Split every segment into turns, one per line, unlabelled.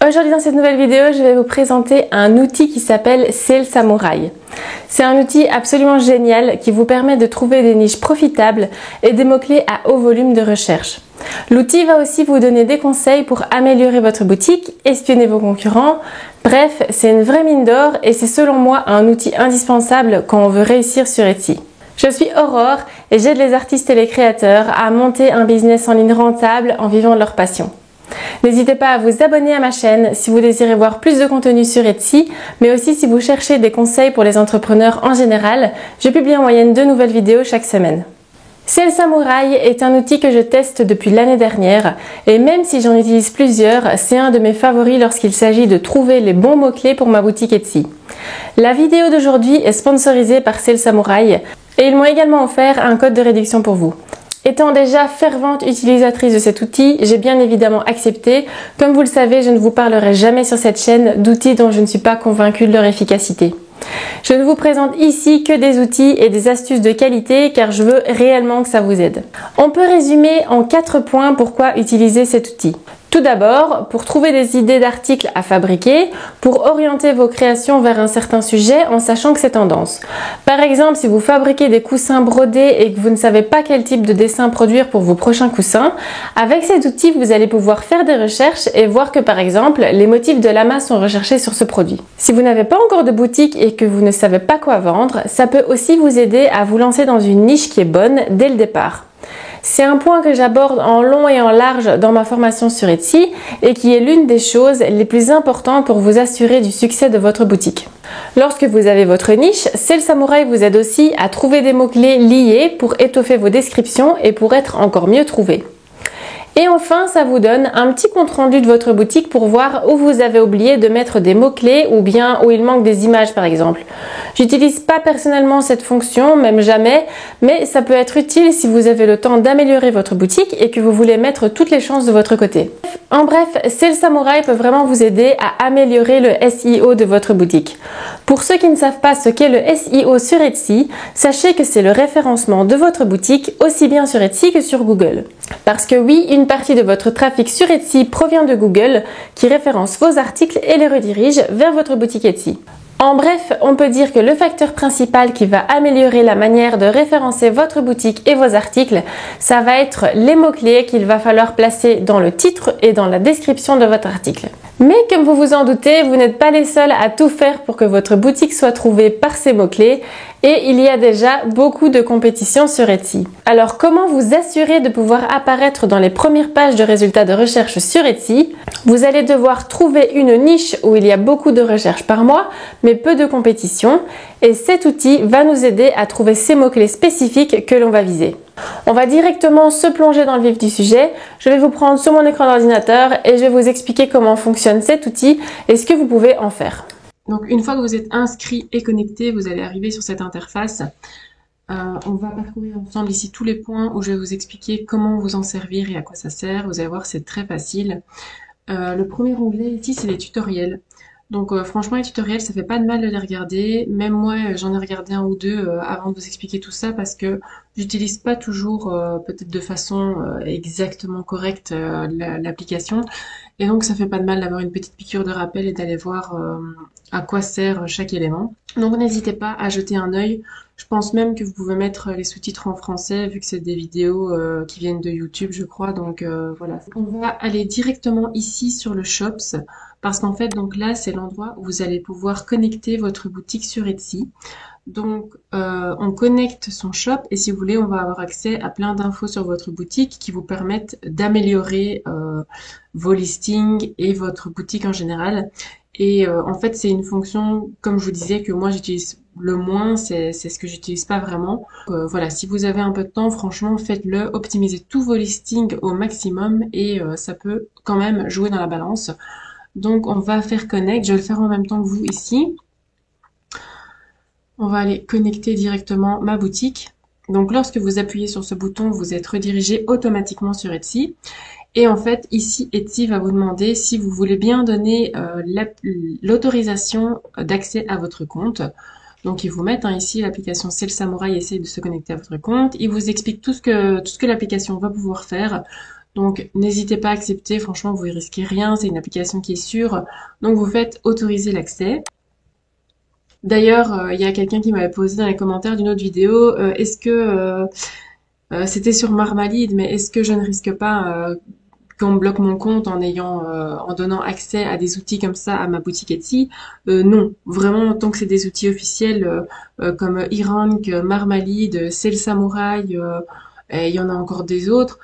Aujourd'hui dans cette nouvelle vidéo, je vais vous présenter un outil qui s'appelle Sales Samurai. C'est un outil absolument génial qui vous permet de trouver des niches profitables et des mots-clés à haut volume de recherche. L'outil va aussi vous donner des conseils pour améliorer votre boutique, espionner vos concurrents. Bref, c'est une vraie mine d'or et c'est selon moi un outil indispensable quand on veut réussir sur Etsy. Je suis Aurore et j'aide les artistes et les créateurs à monter un business en ligne rentable en vivant de leur passion. N'hésitez pas à vous abonner à ma chaîne si vous désirez voir plus de contenu sur Etsy, mais aussi si vous cherchez des conseils pour les entrepreneurs en général. Je publie en moyenne 2 nouvelles vidéos chaque semaine. Sales Samurai est un outil que je teste depuis l'année dernière et même si j'en utilise plusieurs, c'est un de mes favoris lorsqu'il s'agit de trouver les bons mots-clés pour ma boutique Etsy. La vidéo d'aujourd'hui est sponsorisée par Sales Samurai et ils m'ont également offert un code de réduction pour vous. Étant déjà fervente utilisatrice de cet outil, j'ai bien évidemment accepté. Comme vous le savez, je ne vous parlerai jamais sur cette chaîne d'outils dont je ne suis pas convaincue de leur efficacité. Je ne vous présente ici que des outils et des astuces de qualité car je veux réellement que ça vous aide. On peut résumer en 4 points pourquoi utiliser cet outil. Tout d'abord, pour trouver des idées d'articles à fabriquer, pour orienter vos créations vers un certain sujet en sachant que c'est tendance. Par exemple, si vous fabriquez des coussins brodés et que vous ne savez pas quel type de dessin produire pour vos prochains coussins, avec cet outil, vous allez pouvoir faire des recherches et voir que par exemple, les motifs de lama sont recherchés sur ce produit. Si vous n'avez pas encore de boutique et que vous ne savez pas quoi vendre, ça peut aussi vous aider à vous lancer dans une niche qui est bonne dès le départ. C'est un point que j'aborde en long et en large dans ma formation sur Etsy et qui est l'une des choses les plus importantes pour vous assurer du succès de votre boutique. Lorsque vous avez votre niche, Sales Samurai vous aide aussi à trouver des mots-clés liés pour étoffer vos descriptions et pour être encore mieux trouvés. Et enfin, ça vous donne un petit compte-rendu de votre boutique pour voir où vous avez oublié de mettre des mots-clés ou bien où il manque des images par exemple. J'utilise pas personnellement cette fonction, même jamais, mais ça peut être utile si vous avez le temps d'améliorer votre boutique et que vous voulez mettre toutes les chances de votre côté. En bref, Sales Samurai peut vraiment vous aider à améliorer le SEO de votre boutique. Pour ceux qui ne savent pas ce qu'est le SEO sur Etsy, sachez que c'est le référencement de votre boutique aussi bien sur Etsy que sur Google. Parce que oui, une partie de votre trafic sur Etsy provient de Google qui référence vos articles et les redirige vers votre boutique Etsy. En bref, on peut dire que le facteur principal qui va améliorer la manière de référencer votre boutique et vos articles, ça va être les mots-clés qu'il va falloir placer dans le titre et dans la description de votre article. Mais comme vous vous en doutez, vous n'êtes pas les seuls à tout faire pour que votre boutique soit trouvée par ces mots-clés et il y a déjà beaucoup de compétition sur Etsy. Alors comment vous assurer de pouvoir apparaître dans les premières pages de résultats de recherche sur Etsy? Vous allez devoir trouver une niche où il y a beaucoup de recherches par mois, mais peu de compétition et cet outil va nous aider à trouver ces mots-clés spécifiques que l'on va viser. On va directement se plonger dans le vif du sujet. Je vais vous prendre sur mon écran d'ordinateur et je vais vous expliquer comment fonctionne cet outil et ce que vous pouvez en faire. Donc une fois que vous êtes inscrit et connecté, vous allez arriver sur cette interface. On va parcourir ensemble ici tous les points où je vais vous expliquer comment vous en servir et à quoi ça sert. Vous allez voir, c'est très facile. Le premier onglet ici, c'est les tutoriels. Donc franchement, les tutoriels, ça fait pas de mal de les regarder. Même moi, j'en ai regardé un ou deux avant de vous expliquer tout ça parce que j'utilise pas toujours peut-être de façon exactement correcte l'application. Et donc ça fait pas de mal d'avoir une petite piqûre de rappel et d'aller voir à quoi sert chaque élément. Donc n'hésitez pas à jeter un œil. Je pense même que vous pouvez mettre les sous-titres en français vu que c'est des vidéos qui viennent de YouTube, je crois. Donc voilà. On va aller directement ici sur le Shops parce qu'en fait donc là c'est l'endroit où vous allez pouvoir connecter votre boutique sur Etsy. Donc on connecte son shop et si vous voulez on va avoir accès à plein d'infos sur votre boutique qui vous permettent d'améliorer vos listings et votre boutique en général. Et en fait c'est une fonction comme je vous disais que moi j'utilise le moins, c'est ce que j'utilise pas vraiment. Voilà, si vous avez un peu de temps, franchement faites-le, optimisez tous vos listings au maximum et ça peut quand même jouer dans la balance. Donc on va faire connect, je vais le faire en même temps que vous ici. On va aller connecter directement ma boutique. Donc lorsque vous appuyez sur ce bouton, vous êtes redirigé automatiquement sur Etsy. Et en fait, ici, Etsy va vous demander si vous voulez bien donner l'autorisation d'accès à votre compte. Donc ils vous mettent ici l'application Sales Samurai essaye de se connecter à votre compte. Ils vous expliquent tout ce que l'application va pouvoir faire. Donc n'hésitez pas à accepter, franchement vous ne risquez rien, c'est une application qui est sûre. Donc vous faites autoriser l'accès. D'ailleurs, il y a quelqu'un qui m'avait posé dans les commentaires d'une autre vidéo, est-ce que c'était sur Marmalade, mais est-ce que je ne risque pas qu'on me bloque mon compte en donnant accès à des outils comme ça à ma boutique Etsy? Non, vraiment tant que c'est des outils officiels comme eRank, Marmalade, Sale Samurai, et il y en a encore des autres.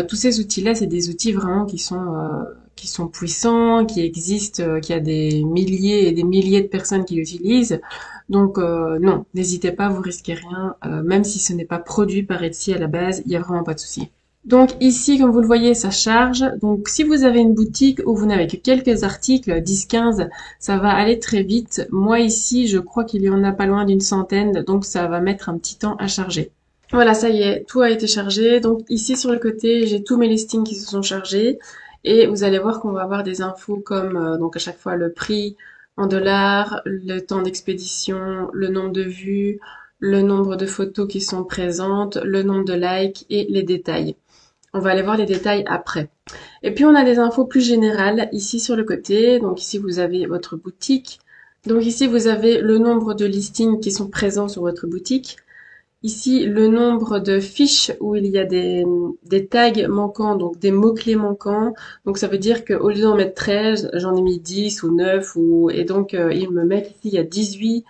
Tous ces outils-là, c'est des outils vraiment qui sont puissants, qui existent, qui a des milliers et des milliers de personnes qui l'utilisent. Donc non, n'hésitez pas, vous risquez rien, même si ce n'est pas produit par Etsy à la base, il y a vraiment pas de souci. Donc ici, comme vous le voyez, ça charge. Donc si vous avez une boutique où vous n'avez que quelques articles, 10-15, ça va aller très vite. Moi ici, je crois qu'il y en a pas loin d'une centaine, donc ça va mettre un petit temps à charger. Voilà, ça y est, tout a été chargé. Donc ici sur le côté, j'ai tous mes listings qui se sont chargés. Et vous allez voir qu'on va avoir des infos comme donc à chaque fois le prix en dollars, le temps d'expédition, le nombre de vues, le nombre de photos qui sont présentes, le nombre de likes et les détails. On va aller voir les détails après. Et puis on a des infos plus générales ici sur le côté. Donc ici vous avez votre boutique. Donc ici vous avez le nombre de listings qui sont présents sur votre boutique. Ici, le nombre de fiches où il y a des tags manquants, donc des mots-clés manquants. Donc ça veut dire qu'au lieu d'en mettre 13, j'en ai mis 10 ou 9. Et donc, il me met ici, il y a 18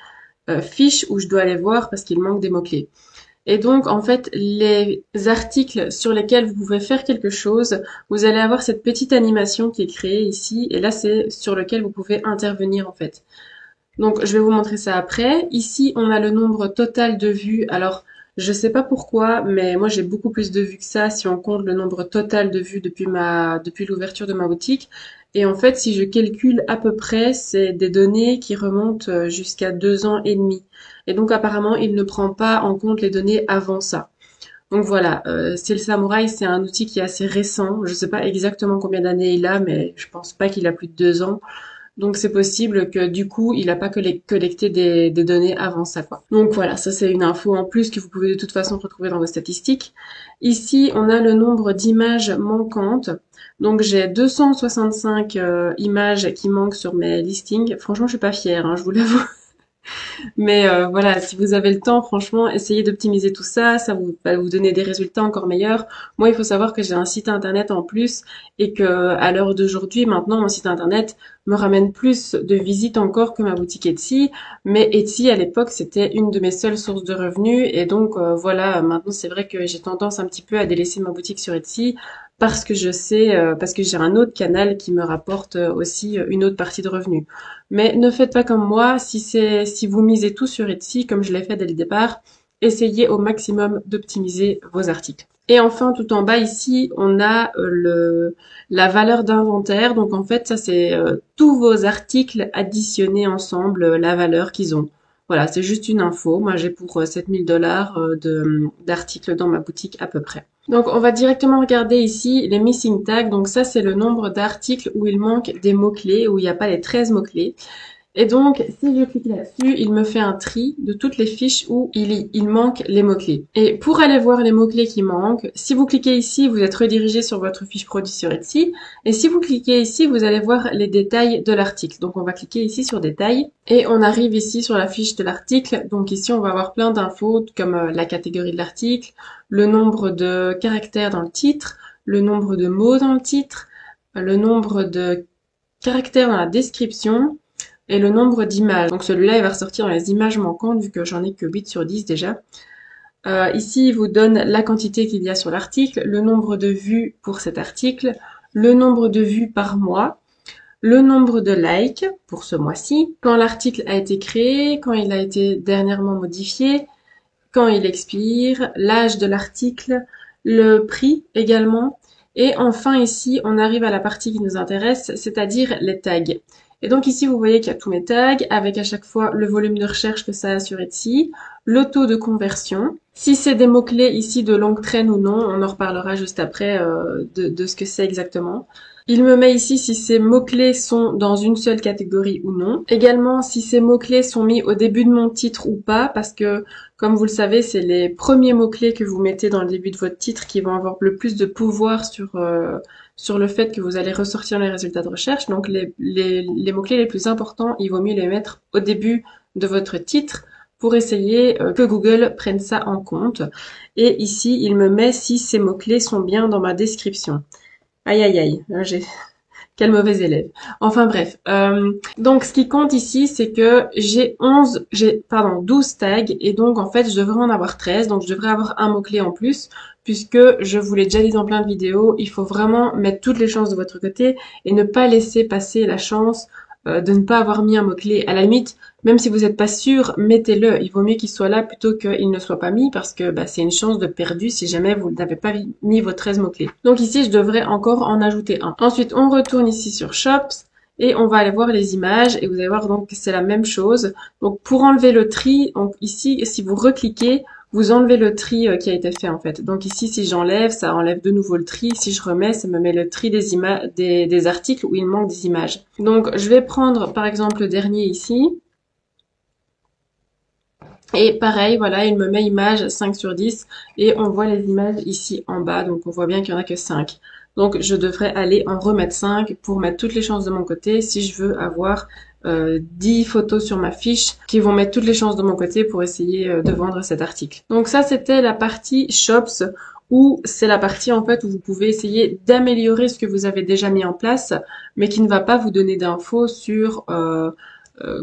fiches où je dois aller voir parce qu'il manque des mots-clés. Et donc, en fait, les articles sur lesquels vous pouvez faire quelque chose, vous allez avoir cette petite animation qui est créée ici. Et là, c'est sur lequel vous pouvez intervenir, en fait. Donc, je vais vous montrer ça après. Ici, on a le nombre total de vues. Alors, je sais pas pourquoi, mais moi, j'ai beaucoup plus de vues que ça si on compte le nombre total de vues depuis l'ouverture de ma boutique. Et en fait, si je calcule à peu près, c'est des données qui remontent jusqu'à 2 ans et demi. Et donc, apparemment, il ne prend pas en compte les données avant ça. Donc voilà, Sale Samurai, c'est un outil qui est assez récent. Je sais pas exactement combien d'années il a, mais je pense pas qu'il a plus de 2 ans. Donc c'est possible que du coup, il n'a pas collecté des données avant ça, quoi. Donc voilà, ça c'est une info en plus que vous pouvez de toute façon retrouver dans vos statistiques. Ici, on a le nombre d'images manquantes. Donc j'ai 265 images qui manquent sur mes listings. Franchement, je suis pas fière, hein, je vous l'avoue. Mais voilà, si vous avez le temps, franchement, essayez d'optimiser tout ça. Ça va vous donner des résultats encore meilleurs. Moi, il faut savoir que j'ai un site internet en plus et que à l'heure d'aujourd'hui, maintenant, mon site internet me ramène plus de visites encore que ma boutique Etsy. Mais Etsy, à l'époque, c'était une de mes seules sources de revenus. Et donc, voilà, maintenant, c'est vrai que j'ai tendance un petit peu à délaisser ma boutique sur Etsy parce que je sais, parce que j'ai un autre canal qui me rapporte aussi une autre partie de revenus. Mais ne faites pas comme moi, si vous misez tout sur Etsy, comme je l'ai fait dès le départ, essayez au maximum d'optimiser vos articles. Et enfin, tout en bas ici, on a la valeur d'inventaire. Donc en fait, ça c'est tous vos articles additionnés ensemble, la valeur qu'ils ont. Voilà, c'est juste une info. Moi, j'ai pour 7000 $ d'articles dans ma boutique à peu près. Donc, on va directement regarder ici les missing tags. Donc ça, c'est le nombre d'articles où il manque des mots-clés, où il n'y a pas les 13 mots-clés. Et donc, si je clique là-dessus, il me fait un tri de toutes les fiches où il manque les mots-clés. Et pour aller voir les mots-clés qui manquent, si vous cliquez ici, vous êtes redirigé sur votre fiche produit sur Etsy. Et si vous cliquez ici, vous allez voir les détails de l'article. Donc, on va cliquer ici sur détails. Et on arrive ici sur la fiche de l'article. Donc ici, on va avoir plein d'infos comme la catégorie de l'article, le nombre de caractères dans le titre, le nombre de mots dans le titre, le nombre de caractères dans la description, et le nombre d'images. Donc celui-là, il va ressortir dans les images manquantes, vu que j'en ai que 8 sur 10 déjà. Ici, il vous donne la quantité qu'il y a sur l'article, le nombre de vues pour cet article, le nombre de vues par mois, le nombre de likes pour ce mois-ci, quand l'article a été créé, quand il a été dernièrement modifié, quand il expire, l'âge de l'article, le prix également. Et enfin ici, on arrive à la partie qui nous intéresse, c'est-à-dire les tags. Et donc ici, vous voyez qu'il y a tous mes tags, avec à chaque fois le volume de recherche que ça a sur Etsy, le taux de conversion. Si c'est des mots-clés ici de longue traîne ou non, on en reparlera juste après de ce que c'est exactement.
Il me met ici si ces mots-clés sont dans une seule catégorie ou non. Également, si ces mots-clés sont mis au début de mon titre ou pas, parce que, comme vous le savez, c'est les premiers mots-clés que vous mettez dans le début de votre titre qui vont avoir le plus de pouvoir sur le fait que vous allez ressortir les résultats de recherche. Donc, les mots-clés les plus importants, il vaut mieux les mettre au début de votre titre pour essayer que Google prenne ça en compte. Et ici, il me met si ces mots-clés sont bien dans ma description. Aïe aïe aïe, quel mauvais élève. Enfin bref, donc ce qui compte ici, c'est que j'ai 12 tags et donc en fait je devrais en avoir 13, donc je devrais avoir un mot-clé en plus puisque je vous l'ai déjà dit dans plein de vidéos, il faut vraiment mettre toutes les chances de votre côté et ne pas laisser passer la chance de ne pas avoir mis un mot-clé. À la limite, même si vous n'êtes pas sûr, mettez-le. Il vaut mieux qu'il soit là plutôt qu'il ne soit pas mis parce que c'est une chance de perdu si jamais vous n'avez pas mis vos 13 mots-clés. Donc ici, je devrais encore en ajouter un. Ensuite, on retourne ici sur Shops et on va aller voir les images et vous allez voir donc c'est la même chose. Donc pour enlever le tri, donc ici, si vous recliquez, vous enlevez le tri qui a été fait en fait. Donc ici, si j'enlève, ça enlève de nouveau le tri. Si je remets, ça me met le tri des articles où il manque des images. Donc je vais prendre par exemple le dernier ici. Et pareil, voilà, il me met image 5 sur 10 et on voit les images ici en bas. Donc on voit bien qu'il n'y en a que 5. Donc je devrais aller en remettre 5 pour mettre toutes les chances de mon côté si je veux avoir 10 photos sur ma fiche qui vont mettre toutes les chances de mon côté pour essayer de vendre cet article. Donc ça, c'était la partie Shops où c'est la partie en fait où vous pouvez essayer d'améliorer ce que vous avez déjà mis en place, mais qui ne va pas vous donner d'infos sur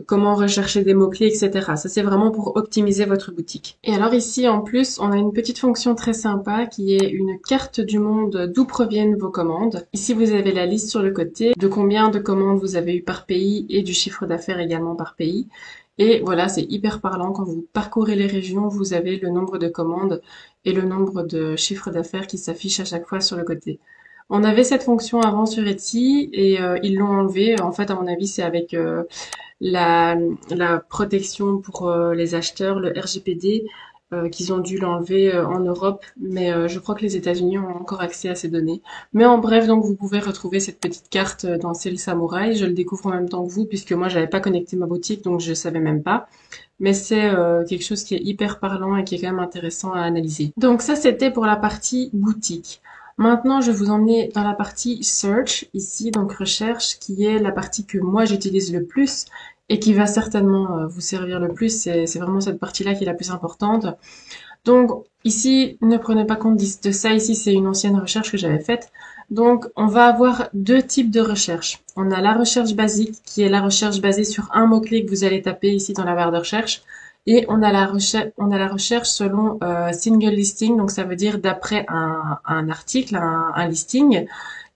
comment rechercher des mots-clés, etc. Ça, c'est vraiment pour optimiser votre boutique. Et alors ici, en plus, on a une petite fonction très sympa qui est une carte du monde d'où proviennent vos commandes. Ici, vous avez la liste sur le côté de combien de commandes vous avez eu par pays et du chiffre d'affaires également par pays. Et voilà, c'est hyper parlant. Quand vous parcourez les régions, vous avez le nombre de commandes et le nombre de chiffres d'affaires qui s'affichent à chaque fois sur le côté. On avait cette fonction avant sur Etsy et ils l'ont enlevée. En fait, à mon avis, c'est avec la protection pour les acheteurs, le RGPD, qu'ils ont dû l'enlever en Europe, mais je crois que les États-Unis ont encore accès à ces données. Mais en bref, donc vous pouvez retrouver cette petite carte dans Sale Samurai. Je le découvre en même temps que vous, puisque moi j'avais pas connecté ma boutique, donc je savais même pas. Mais c'est quelque chose qui est hyper parlant et qui est quand même intéressant à analyser. Donc ça, c'était pour la partie boutique. Maintenant, je vais vous emmener dans la partie search, ici, donc recherche, qui est la partie que moi j'utilise le plus et qui va certainement vous servir le plus. C'est vraiment cette partie-là qui est la plus importante. Donc ici, ne prenez pas compte de ça. Ici, c'est une ancienne recherche que j'avais faite. Donc, on va avoir deux types de recherche. On a la recherche basique, qui est la recherche basée sur un mot-clé que vous allez taper ici dans la barre de recherche. Et on a la recherche selon single listing, donc ça veut dire d'après un article, un listing.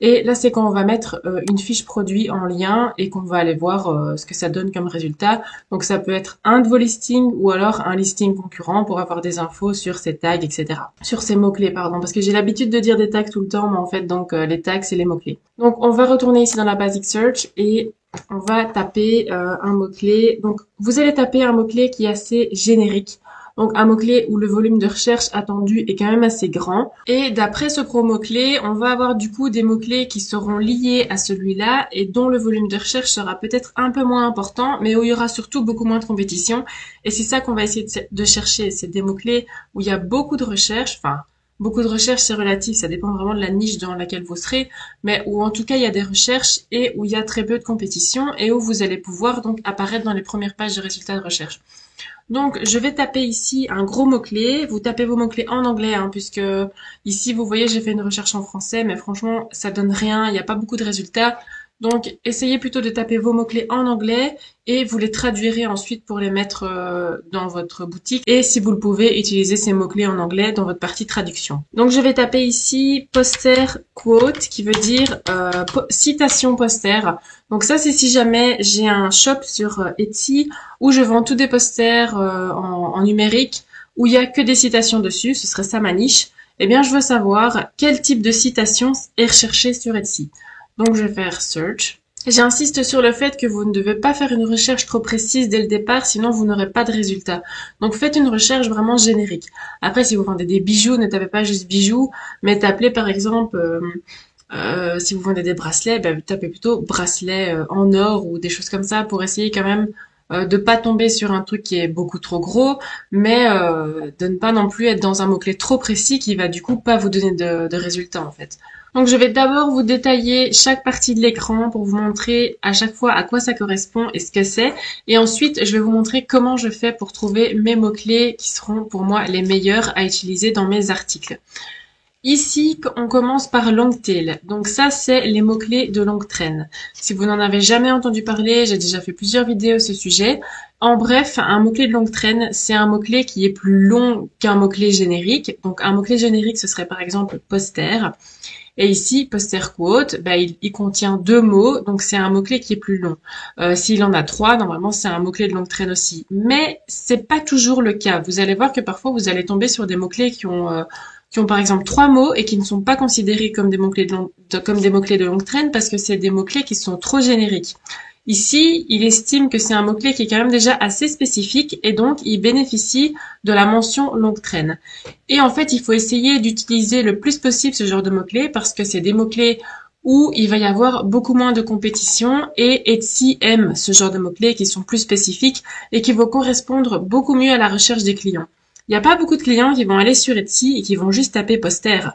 Et là, c'est quand on va mettre une fiche produit en lien et qu'on va aller voir ce que ça donne comme résultat. Donc ça peut être un de vos listings ou alors un listing concurrent pour avoir des infos sur ces tags, etc. Sur ces mots-clés, pardon, parce que j'ai l'habitude de dire des tags tout le temps, mais en fait, donc les tags, c'est les mots-clés. Donc on va retourner ici dans la Basic Search et on va taper un mot-clé. Donc, vous allez taper un mot-clé qui est assez générique. Donc, un mot-clé où le volume de recherche attendu est quand même assez grand. Et d'après ce gros mot-clé, on va avoir du coup des mots-clés qui seront liés à celui-là et dont le volume de recherche sera peut-être un peu moins important, mais où il y aura surtout beaucoup moins de compétition. Et c'est ça qu'on va essayer de chercher. C'est des mots-clés où il y a beaucoup de recherche, beaucoup de recherches, c'est relatif, ça dépend vraiment de la niche dans laquelle vous serez, mais où en tout cas il y a des recherches et où il y a très peu de compétition et où vous allez pouvoir donc apparaître dans les premières pages de résultats de recherche. Donc je vais taper ici un gros mot-clé, vous tapez vos mots-clés en anglais, puisque ici vous voyez j'ai fait une recherche en français, mais franchement ça donne rien, il n'y a pas beaucoup de résultats. Donc, essayez plutôt de taper vos mots-clés en anglais et vous les traduirez ensuite pour les mettre dans votre boutique. Et si vous le pouvez, utilisez ces mots-clés en anglais dans votre partie traduction. Donc, je vais taper ici poster quote qui veut dire citation poster. Donc ça, c'est si jamais j'ai un shop sur Etsy où je vends tous des posters en numérique où il y a que des citations dessus, ce serait ça ma niche. Eh bien, je veux savoir quel type de citation est recherché sur Etsy. Donc, je vais faire search. J'insiste sur le fait que vous ne devez pas faire une recherche trop précise dès le départ, sinon vous n'aurez pas de résultat. Donc, faites une recherche vraiment générique. Après, si vous vendez des bijoux, ne tapez pas juste bijoux, mais tapez par exemple Si vous vendez des bracelets, ben, tapez plutôt bracelet en or ou des choses comme ça pour essayer quand même de pas tomber sur un truc qui est beaucoup trop gros, mais de ne pas non plus être dans un mot-clé trop précis qui va du coup pas vous donner de résultats en fait. Donc je vais d'abord vous détailler chaque partie de l'écran pour vous montrer à chaque fois à quoi ça correspond et ce que c'est. Et ensuite, je vais vous montrer comment je fais pour trouver mes mots-clés qui seront pour moi les meilleurs à utiliser dans mes articles. Ici, on commence par long tail. Donc ça, c'est les mots-clés de longue traîne. Si vous n'en avez jamais entendu parler, j'ai déjà fait plusieurs vidéos à ce sujet. En bref, un mot-clé de longue traîne, c'est un mot-clé qui est plus long qu'un mot-clé générique. Donc un mot-clé générique, ce serait par exemple poster. Et ici, poster quote, il contient 2 mots, donc c'est un mot-clé qui est plus long. S'il en a 3, normalement c'est un mot-clé de longue traîne aussi. Mais c'est pas toujours le cas. Vous allez voir que parfois vous allez tomber sur des mots-clés qui ont par exemple 3 mots et qui ne sont pas considérés comme des mots-clés de longue traîne parce que c'est des mots-clés qui sont trop génériques. Ici, il estime que c'est un mot-clé qui est quand même déjà assez spécifique et donc il bénéficie de la mention longue traîne. Et en fait, il faut essayer d'utiliser le plus possible ce genre de mots-clés parce que c'est des mots-clés où il va y avoir beaucoup moins de compétition et Etsy aime ce genre de mots-clés qui sont plus spécifiques et qui vont correspondre beaucoup mieux à la recherche des clients. Il n'y a pas beaucoup de clients qui vont aller sur Etsy et qui vont juste taper poster.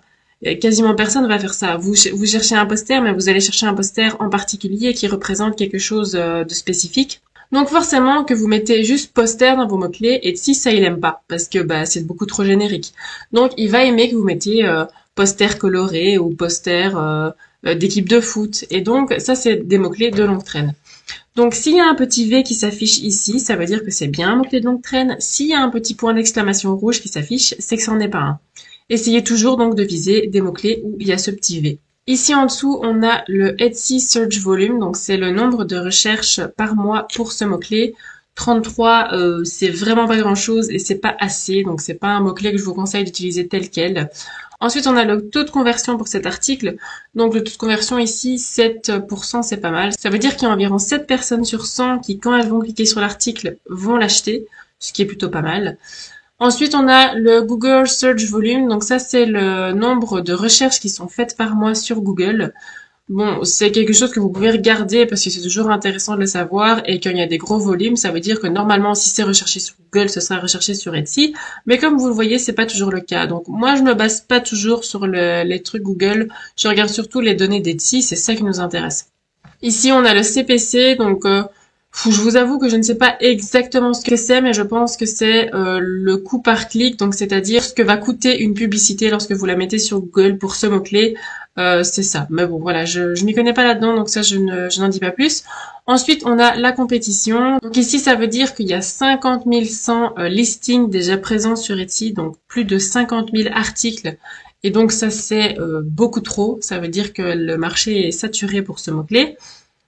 Quasiment personne ne va faire ça. Vous cherchez un poster, mais vous allez chercher un poster en particulier qui représente quelque chose de spécifique. Donc forcément que vous mettez juste poster dans vos mots-clés, Etsy ça il aime pas parce que c'est beaucoup trop générique. Donc il va aimer que vous mettiez poster coloré ou poster d'équipe de foot. Et donc ça c'est des mots-clés de longue traîne. Donc s'il y a un petit V qui s'affiche ici, ça veut dire que c'est bien un mot-clé de longue traîne. S'il y a un petit point d'exclamation rouge qui s'affiche, c'est que ça n'en est pas un. Essayez toujours donc de viser des mots-clés où il y a ce petit V. Ici en dessous, on a le Etsy Search Volume, donc c'est le nombre de recherches par mois pour ce mot-clé. 33, c'est vraiment pas grand-chose et c'est pas assez, donc c'est pas un mot-clé que je vous conseille d'utiliser tel quel. Ensuite, on a le taux de conversion pour cet article. Donc le taux de conversion ici, 7%, c'est pas mal. Ça veut dire qu'il y a environ 7 personnes sur 100 qui, quand elles vont cliquer sur l'article, vont l'acheter, ce qui est plutôt pas mal. Ensuite, on a le Google Search Volume. Donc ça, c'est le nombre de recherches qui sont faites par mois sur Google. Bon, c'est quelque chose que vous pouvez regarder parce que c'est toujours intéressant de le savoir et quand il y a des gros volumes, ça veut dire que normalement, si c'est recherché sur Google, ce sera recherché sur Etsy. Mais comme vous le voyez, c'est pas toujours le cas. Donc moi, je me base pas toujours sur les trucs Google. Je regarde surtout les données d'Etsy. C'est ça qui nous intéresse. Ici, on a le CPC. Donc je vous avoue que je ne sais pas exactement ce que c'est, mais je pense que c'est le coût par clic, donc c'est-à-dire ce que va coûter une publicité lorsque vous la mettez sur Google pour ce mot-clé. C'est ça. Mais bon, voilà, je m'y connais pas là-dedans, donc ça, je n'en dis pas plus. Ensuite, on a la compétition. Donc ici, ça veut dire qu'il y a 50 100 listings déjà présents sur Etsy, donc plus de 50 000 articles. Et donc ça, c'est beaucoup trop. Ça veut dire que le marché est saturé pour ce mot-clé.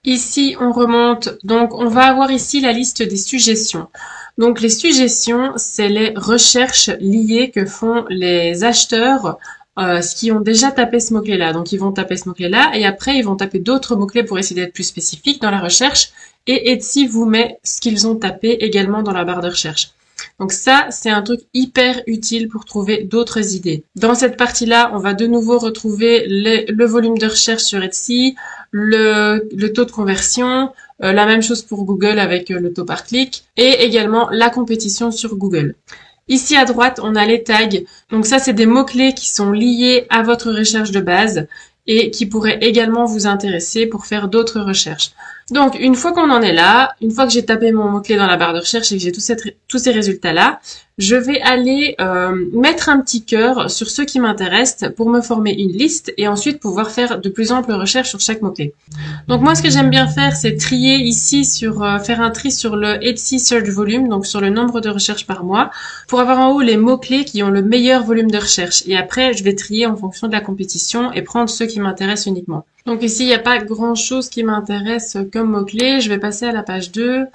Ici, on remonte. Donc, on va avoir ici la liste des suggestions. Donc, les suggestions, c'est les recherches liées que font les acheteurs qui ont déjà tapé ce mot-clé-là. Donc, ils vont taper ce mot-clé-là et après, ils vont taper d'autres mots-clés pour essayer d'être plus spécifiques dans la recherche. Et Etsy vous met ce qu'ils ont tapé également dans la barre de recherche. Donc ça, c'est un truc hyper utile pour trouver d'autres idées. Dans cette partie-là, on va de nouveau retrouver le volume de recherche sur Etsy, le taux de conversion, la même chose pour Google avec le taux par clic, et également la compétition sur Google. Ici à droite, on a les tags. Donc ça, c'est des mots-clés qui sont liés à votre recherche de base et qui pourraient également vous intéresser pour faire d'autres recherches. Donc, une fois qu'on en est là, une fois que j'ai tapé mon mot-clé dans la barre de recherche et que j'ai tous ces résultats-là, je vais aller mettre un petit cœur sur ceux qui m'intéressent pour me former une liste et ensuite pouvoir faire de plus amples recherches sur chaque mot-clé. Donc moi, ce que j'aime bien faire, c'est trier ici faire un tri sur le Etsy Search Volume, donc sur le nombre de recherches par mois, pour avoir en haut les mots-clés qui ont le meilleur volume de recherche. Et après, je vais trier en fonction de la compétition et prendre ceux qui m'intéressent uniquement. Donc ici, il n'y a pas grand-chose qui m'intéresse comme mot-clé. Je vais passer à la page 2.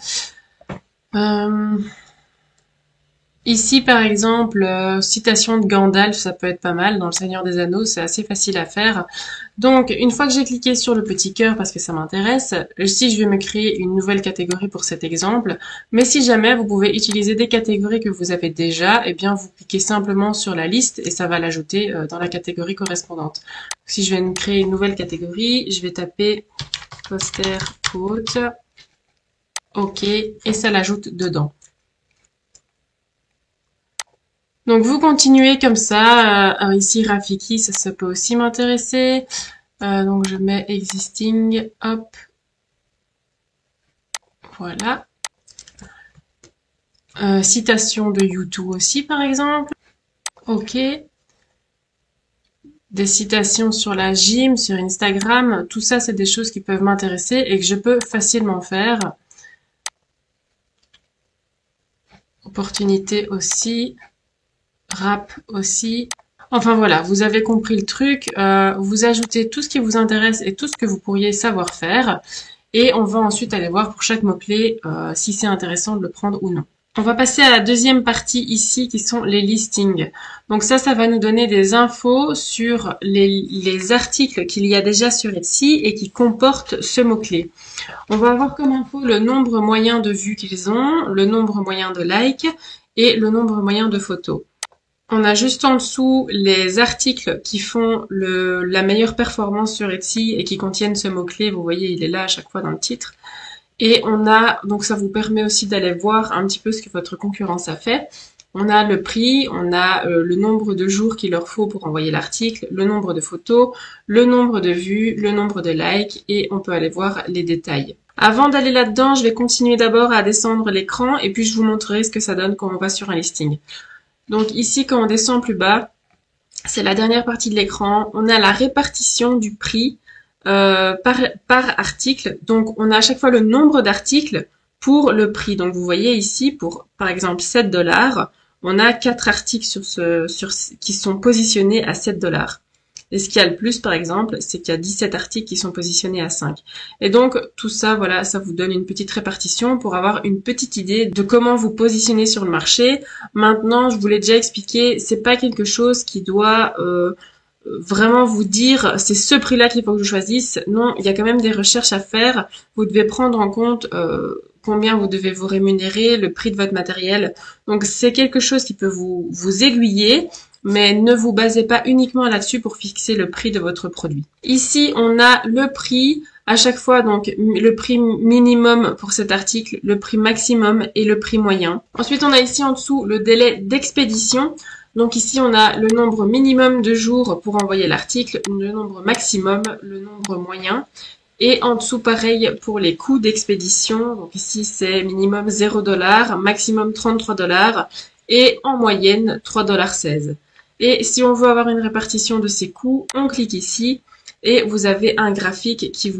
Ici, par exemple, citation de Gandalf, ça peut être pas mal. Dans Le Seigneur des Anneaux, c'est assez facile à faire. Donc, une fois que j'ai cliqué sur le petit cœur parce que ça m'intéresse, ici, je vais me créer une nouvelle catégorie pour cet exemple. Mais si jamais vous pouvez utiliser des catégories que vous avez déjà, eh bien, vous cliquez simplement sur la liste et ça va l'ajouter dans la catégorie correspondante. Si je vais me créer une nouvelle catégorie, je vais taper poster quote. OK, et ça l'ajoute dedans. Donc vous continuez comme ça. Ici Rafiki, ça peut aussi m'intéresser. Donc je mets existing, hop, voilà. Citation de YouTube aussi par exemple. Ok. Des citations sur la gym, sur Instagram, tout ça c'est des choses qui peuvent m'intéresser et que je peux facilement faire. Opportunité aussi. Rap aussi. Enfin voilà, vous avez compris le truc. Vous ajoutez tout ce qui vous intéresse et tout ce que vous pourriez savoir faire. Et on va ensuite aller voir pour chaque mot-clé si c'est intéressant de le prendre ou non. On va passer à la deuxième partie ici qui sont les listings. Donc ça va nous donner des infos sur les articles qu'il y a déjà sur Etsy et qui comportent ce mot-clé. On va avoir comme info le nombre moyen de vues qu'ils ont, le nombre moyen de likes et le nombre moyen de photos. On a juste en dessous les articles qui font la meilleure performance sur Etsy et qui contiennent ce mot-clé. Vous voyez, il est là à chaque fois dans le titre. Et on a, donc ça vous permet aussi d'aller voir un petit peu ce que votre concurrence a fait. On a le prix, on a le nombre de jours qu'il leur faut pour envoyer l'article, le nombre de photos, le nombre de vues, le nombre de likes et on peut aller voir les détails. Avant d'aller là-dedans, je vais continuer d'abord à descendre l'écran et puis je vous montrerai ce que ça donne quand on va sur un listing. Donc ici, quand on descend plus bas, c'est la dernière partie de l'écran. On a la répartition du prix par article. Donc on a à chaque fois le nombre d'articles pour le prix. Donc vous voyez ici, pour par exemple 7 $, on a 4 articles qui sont positionnés à 7 $. Et ce qu'il y a le plus, par exemple, c'est qu'il y a 17 articles qui sont positionnés à 5. Et donc, tout ça, voilà, ça vous donne une petite répartition pour avoir une petite idée de comment vous positionnez sur le marché. Maintenant, je vous l'ai déjà expliqué, c'est pas quelque chose qui doit vraiment vous dire c'est ce prix-là qu'il faut que je choisisse. Non, il y a quand même des recherches à faire. Vous devez prendre en compte combien vous devez vous rémunérer, le prix de votre matériel. Donc, c'est quelque chose qui peut vous aiguiller. Mais ne vous basez pas uniquement là-dessus pour fixer le prix de votre produit. Ici, on a le prix à chaque fois, donc le prix minimum pour cet article, le prix maximum et le prix moyen. Ensuite, on a ici en dessous le délai d'expédition. Donc ici, on a le nombre minimum de jours pour envoyer l'article, le nombre maximum, le nombre moyen. Et en dessous, pareil pour les coûts d'expédition. Donc ici, c'est minimum 0 $, maximum 33 $ et en moyenne 3,16 $. Et si on veut avoir une répartition de ces coûts, on clique ici et vous avez un graphique qui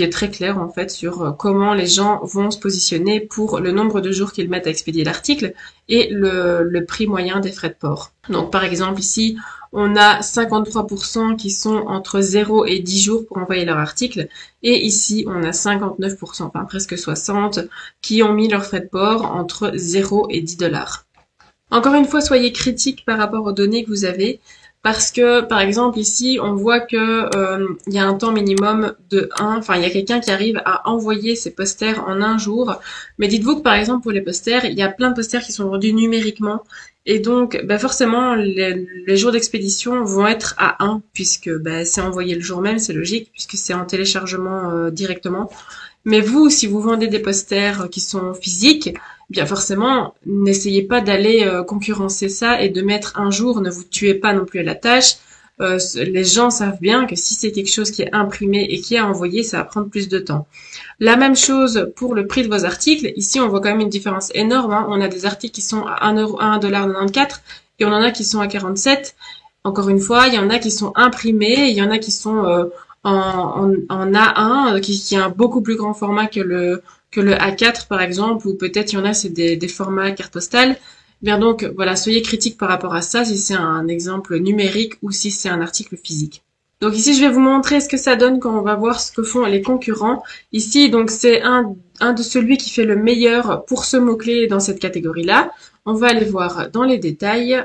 est très clair en fait sur comment les gens vont se positionner pour le nombre de jours qu'ils mettent à expédier l'article et le prix moyen des frais de port. Donc par exemple ici, on a 53% qui sont entre 0 et 10 jours pour envoyer leur article et ici on a 59%, enfin presque 60%, qui ont mis leurs frais de port entre 0 et 10 $. Encore une fois, soyez critique par rapport aux données que vous avez, parce que, par exemple, ici, on voit que il y a un temps minimum de 1, enfin, il y a quelqu'un qui arrive à envoyer ses posters en un jour, mais dites-vous que, par exemple, pour les posters, il y a plein de posters qui sont vendus numériquement, et donc, forcément, les jours d'expédition vont être à 1, puisque c'est envoyé le jour même, c'est logique, puisque c'est en téléchargement directement. Mais vous, si vous vendez des posters qui sont physiques, bien forcément, n'essayez pas d'aller concurrencer ça et de mettre un jour, ne vous tuez pas non plus à la tâche. Les gens savent bien que si c'est quelque chose qui est imprimé et qui est envoyé, ça va prendre plus de temps. La même chose pour le prix de vos articles. Ici, on voit quand même une différence énorme. On a des articles qui sont à 1,94 € et on en a qui sont à 47. Encore une fois, il y en a qui sont imprimés, il y en a qui sont en A1, qui est un beaucoup plus grand format que le A4 par exemple, ou peut-être il y en a c'est des formats carte postale. Bien donc voilà, soyez critique par rapport à ça, si c'est un exemple numérique ou si c'est un article physique. Donc ici, je vais vous montrer ce que ça donne quand on va voir ce que font les concurrents. Ici, donc c'est un de celui qui fait le meilleur pour ce mot-clé dans cette catégorie-là. On va aller voir dans les détails.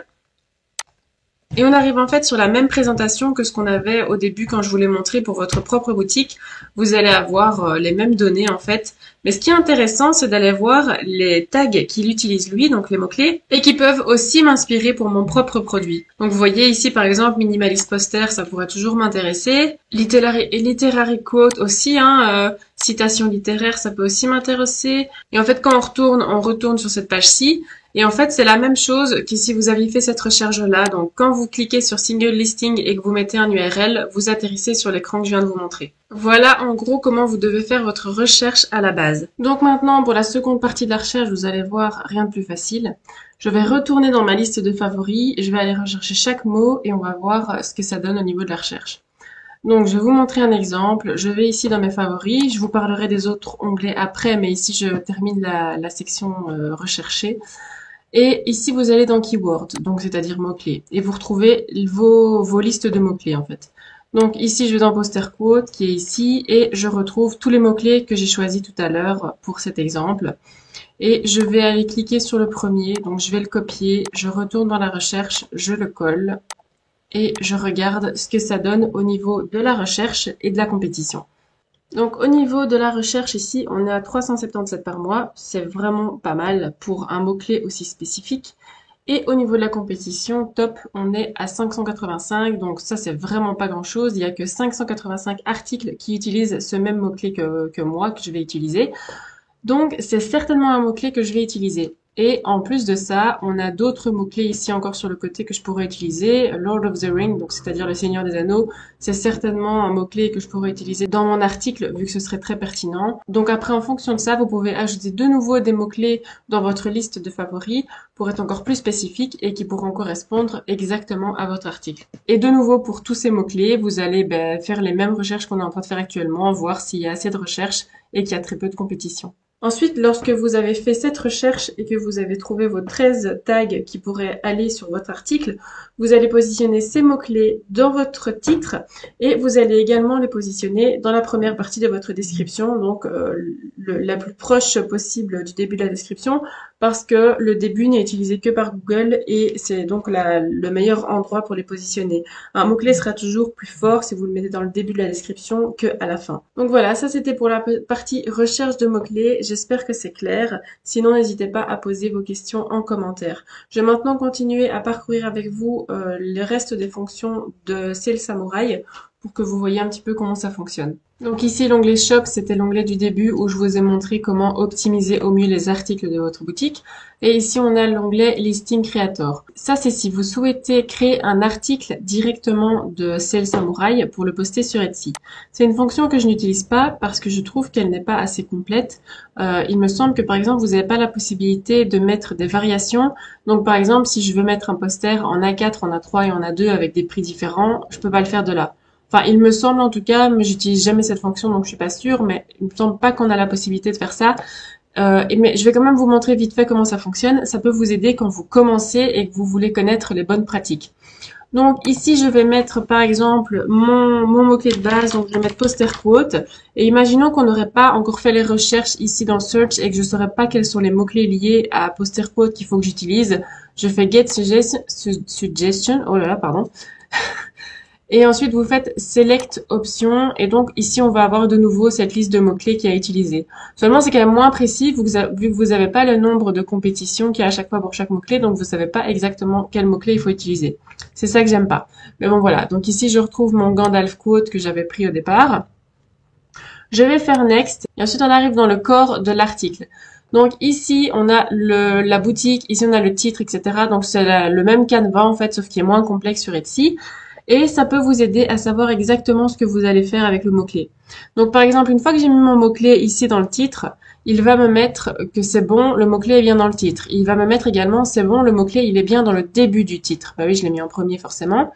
Et on arrive en fait sur la même présentation que ce qu'on avait au début quand je vous l'ai montré pour votre propre boutique. Vous allez avoir les mêmes données en fait. Mais ce qui est intéressant, c'est d'aller voir les tags qu'il utilise lui, donc les mots-clés, et qui peuvent aussi m'inspirer pour mon propre produit. Donc vous voyez ici par exemple minimaliste poster, ça pourrait toujours m'intéresser. Literary quote aussi, citation littéraire, ça peut aussi m'intéresser. Et en fait quand on retourne sur cette page-ci. Et en fait, c'est la même chose que si vous aviez fait cette recherche-là. Donc, quand vous cliquez sur Single Listing et que vous mettez un URL, vous atterrissez sur l'écran que je viens de vous montrer. Voilà, en gros, comment vous devez faire votre recherche à la base. Donc maintenant, pour la seconde partie de la recherche, vous allez voir rien de plus facile. Je vais retourner dans ma liste de favoris, je vais aller rechercher chaque mot et on va voir ce que ça donne au niveau de la recherche. Donc, je vais vous montrer un exemple. Je vais ici dans mes favoris. Je vous parlerai des autres onglets après, mais ici, je termine la section recherchée. Et ici, vous allez dans Keywords, donc c'est-à-dire mots-clés. Et vous retrouvez vos listes de mots-clés, en fait. Donc ici, je vais dans Poster Quote, qui est ici, et je retrouve tous les mots-clés que j'ai choisis tout à l'heure pour cet exemple. Et je vais aller cliquer sur le premier, donc je vais le copier, je retourne dans la recherche, je le colle, et je regarde ce que ça donne au niveau de la recherche et de la compétition. Donc au niveau de la recherche ici, on est à 377 par mois, c'est vraiment pas mal pour un mot-clé aussi spécifique. Et au niveau de la compétition, top, on est à 585, donc ça c'est vraiment pas grand-chose, il y a que 585 articles qui utilisent ce même mot-clé que moi, que je vais utiliser. Donc c'est certainement un mot-clé que je vais utiliser. Et en plus de ça, on a d'autres mots-clés ici encore sur le côté que je pourrais utiliser. Lord of the Ring, donc c'est-à-dire le Seigneur des Anneaux, c'est certainement un mot-clé que je pourrais utiliser dans mon article, vu que ce serait très pertinent. Donc après, en fonction de ça, vous pouvez ajouter de nouveau des mots-clés dans votre liste de favoris pour être encore plus spécifique et qui pourront correspondre exactement à votre article. Et de nouveau, pour tous ces mots-clés, vous allez faire les mêmes recherches qu'on est en train de faire actuellement, voir s'il y a assez de recherches et qu'il y a très peu de compétition. Ensuite, lorsque vous avez fait cette recherche et que vous avez trouvé vos 13 tags qui pourraient aller sur votre article, vous allez positionner ces mots-clés dans votre titre et vous allez également les positionner dans la première partie de votre description, donc la plus proche possible du début de la description, parce que le début n'est utilisé que par Google et c'est donc le meilleur endroit pour les positionner. Un mot-clé sera toujours plus fort si vous le mettez dans le début de la description qu'à la fin. Donc voilà, ça c'était pour la partie recherche de mots-clés. J'espère que c'est clair. Sinon, n'hésitez pas à poser vos questions en commentaire. Je vais maintenant continuer à parcourir avec vous le reste des fonctions de Sales Samurai pour que vous voyez un petit peu comment ça fonctionne. Donc ici, l'onglet Shop, c'était l'onglet du début où je vous ai montré comment optimiser au mieux les articles de votre boutique. Et ici, on a l'onglet Listing Creator. Ça, c'est si vous souhaitez créer un article directement de Sales Samurai pour le poster sur Etsy. C'est une fonction que je n'utilise pas parce que je trouve qu'elle n'est pas assez complète. Il me semble que, par exemple, vous n'avez pas la possibilité de mettre des variations. Donc, par exemple, si je veux mettre un poster en A4, en A3 et en A2 avec des prix différents, je peux pas le faire de là. Enfin, il me semble en tout cas, mais j'utilise jamais cette fonction donc je suis pas sûre, mais il me semble pas qu'on a la possibilité de faire ça. Mais je vais quand même vous montrer vite fait comment ça fonctionne. Ça peut vous aider quand vous commencez et que vous voulez connaître les bonnes pratiques. Donc ici, je vais mettre par exemple mon mot-clé de base, donc je vais mettre poster quote. Et imaginons qu'on n'aurait pas encore fait les recherches ici dans le search et que je ne saurais pas quels sont les mots-clés liés à poster quote qu'il faut que j'utilise. Je fais get suggestion, oh là là, pardon. Et ensuite, vous faites Select Option. Et donc, ici, on va avoir de nouveau cette liste de mots-clés qui a utilisé. Seulement, c'est quand même moins précis vu que vous n'avez pas le nombre de compétitions qu'il y a à chaque fois pour chaque mot-clé. Donc, vous savez pas exactement quel mot-clé il faut utiliser. C'est ça que j'aime pas. Mais bon, voilà. Donc, ici, je retrouve mon Gandalf quote que j'avais pris au départ. Je vais faire Next. Et ensuite, on arrive dans le corps de l'article. Donc, ici, on a la boutique. Ici, on a le titre, etc. Donc, c'est le même canevas, en fait, sauf qu'il est moins complexe sur Etsy. Et ça peut vous aider à savoir exactement ce que vous allez faire avec le mot-clé. Donc, par exemple, une fois que j'ai mis mon mot-clé ici dans le titre, il va me mettre que c'est bon, le mot-clé est bien dans le titre. Il va me mettre également, c'est bon, le mot-clé, il est bien dans le début du titre. Bah oui, je l'ai mis en premier, forcément.